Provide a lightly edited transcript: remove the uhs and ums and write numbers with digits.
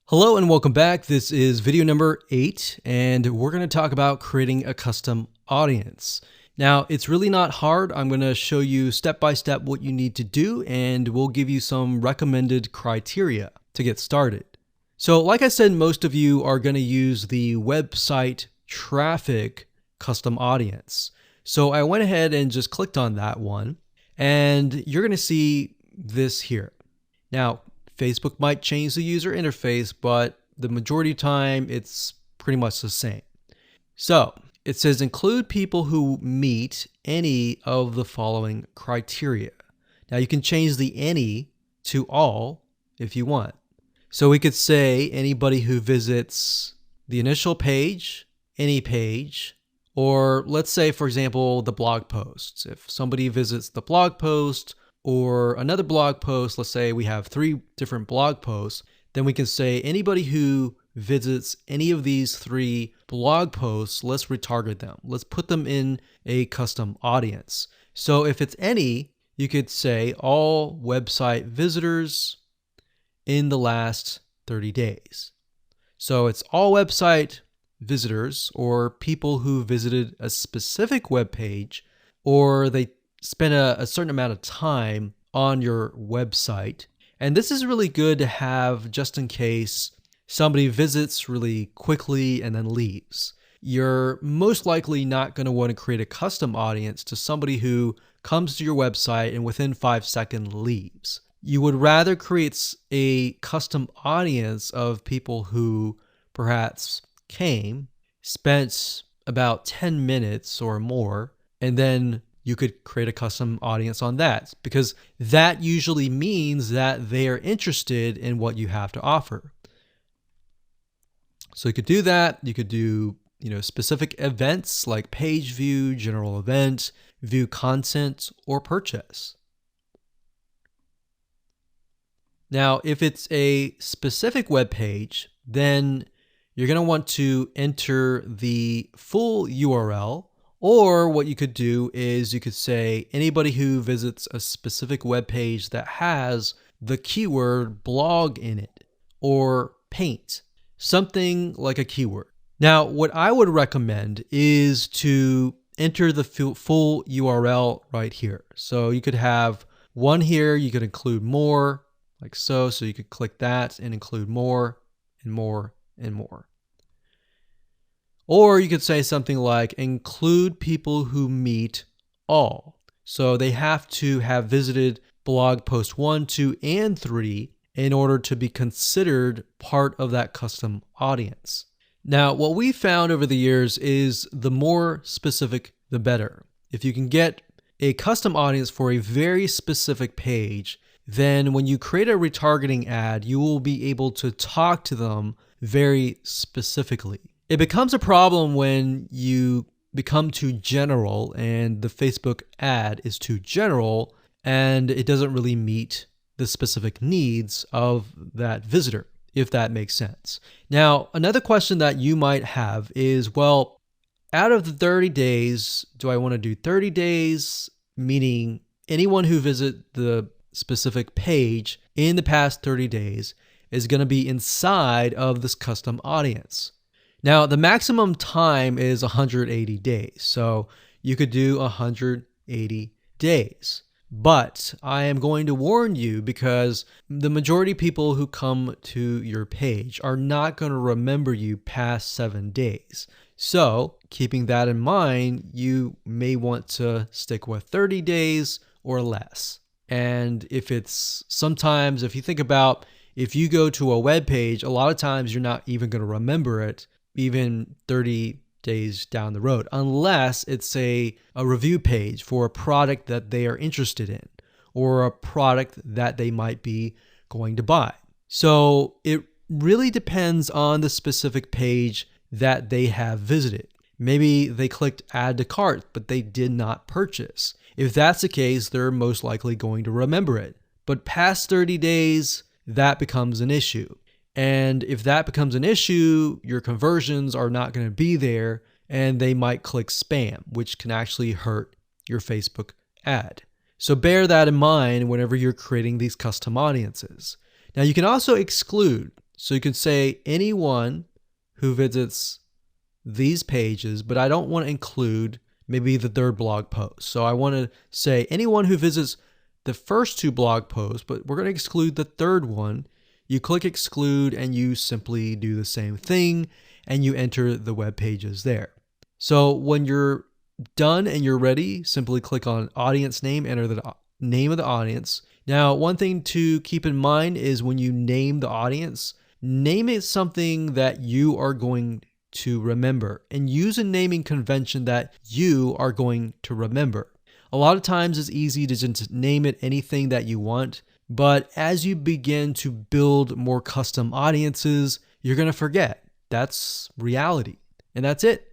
Hello and welcome back. This is video number 8, and we're going to talk about creating a custom audience. Now, it's really not hard. I'm going to show you step by step what you need to do, and we'll give you some recommended criteria to get started. So like I said, most of you are going to use the website traffic custom audience. So I went ahead and just clicked on that one, and you're going to see this here. Now, Facebook might change the user interface, but the majority of the time it's pretty much the same. So it says include people who meet any of the following criteria. Now you can change the any to all if you want. So we could say anybody who visits the initial page, any page, or let's say, for example, the blog posts. If somebody visits the blog post, or another blog post, let's say we have 3 different blog posts, then we can say anybody who visits any of these 3 blog posts, let's retarget them. Let's put them in a custom audience. So if it's any, you could say all website visitors in the last 30 days. So it's all website visitors or people who visited a specific web page, or they spend a certain amount of time on your website. And this is really good to have just in case somebody visits really quickly and then leaves. You're most likely not going to want to create a custom audience to somebody who comes to your website and within 5 seconds leaves. You would rather create a custom audience of people who perhaps came, spent about 10 minutes or more, and then you could create a custom audience on that, because that usually means that they are interested in what you have to offer. So you could do that. You could do, specific events like page view, general event, view content, or purchase. Now, if it's a specific web page, then you're going to want to enter the full URL. Or what you could do is you could say anybody who visits a specific web page that has the keyword blog in it or paint, something like a keyword. Now, what I would recommend is to enter the full URL right here. So you could have one here, you could include more like so. So you could click that and include more and more and more. Or you could say something like include people who meet all. So they have to have visited blog post 1, 2, and 3 in order to be considered part of that custom audience. Now, what we found over the years is the more specific, the better. If you can get a custom audience for a very specific page, then when you create a retargeting ad, you will be able to talk to them very specifically. It becomes a problem when you become too general and the Facebook ad is too general and it doesn't really meet the specific needs of that visitor, if that makes sense. Now, another question that you might have is, well, out of the 30 days, do I want to do 30 days, meaning anyone who visits the specific page in the past 30 days is going to be inside of this custom audience? Now, the maximum time is 180 days, so you could do 180 days. But I am going to warn you because the majority of people who come to your page are not going to remember you past 7 days. So, keeping that in mind, you may want to stick with 30 days or less. And if you think about, if you go to a web page, a lot of times you're not even going to remember it even 30 days down the road, unless it's a review page for a product that they are interested in or a product that they might be going to buy. So it really depends on the specific page that they have visited. Maybe they clicked add to cart, but they did not purchase. If that's the case, they're most likely going to remember it. But past 30 days, that becomes an issue. And if that becomes an issue, your conversions are not going to be there and they might click spam, which can actually hurt your Facebook ad. So bear that in mind whenever you're creating these custom audiences. Now you can also exclude. So you can say anyone who visits these pages, but I don't want to include maybe the third blog post. So I want to say anyone who visits the first two blog posts, but we're going to exclude the third one. You click exclude and you simply do the same thing and you enter the web pages there. So when you're done and you're ready, simply click on audience name, enter the name of the audience. Now, one thing to keep in mind is when you name the audience, name it something that you are going to remember and use a naming convention that you are going to remember. A lot of times it's easy to just name it anything that you want, but as you begin to build more custom audiences, you're going to forget. That's reality. And that's it.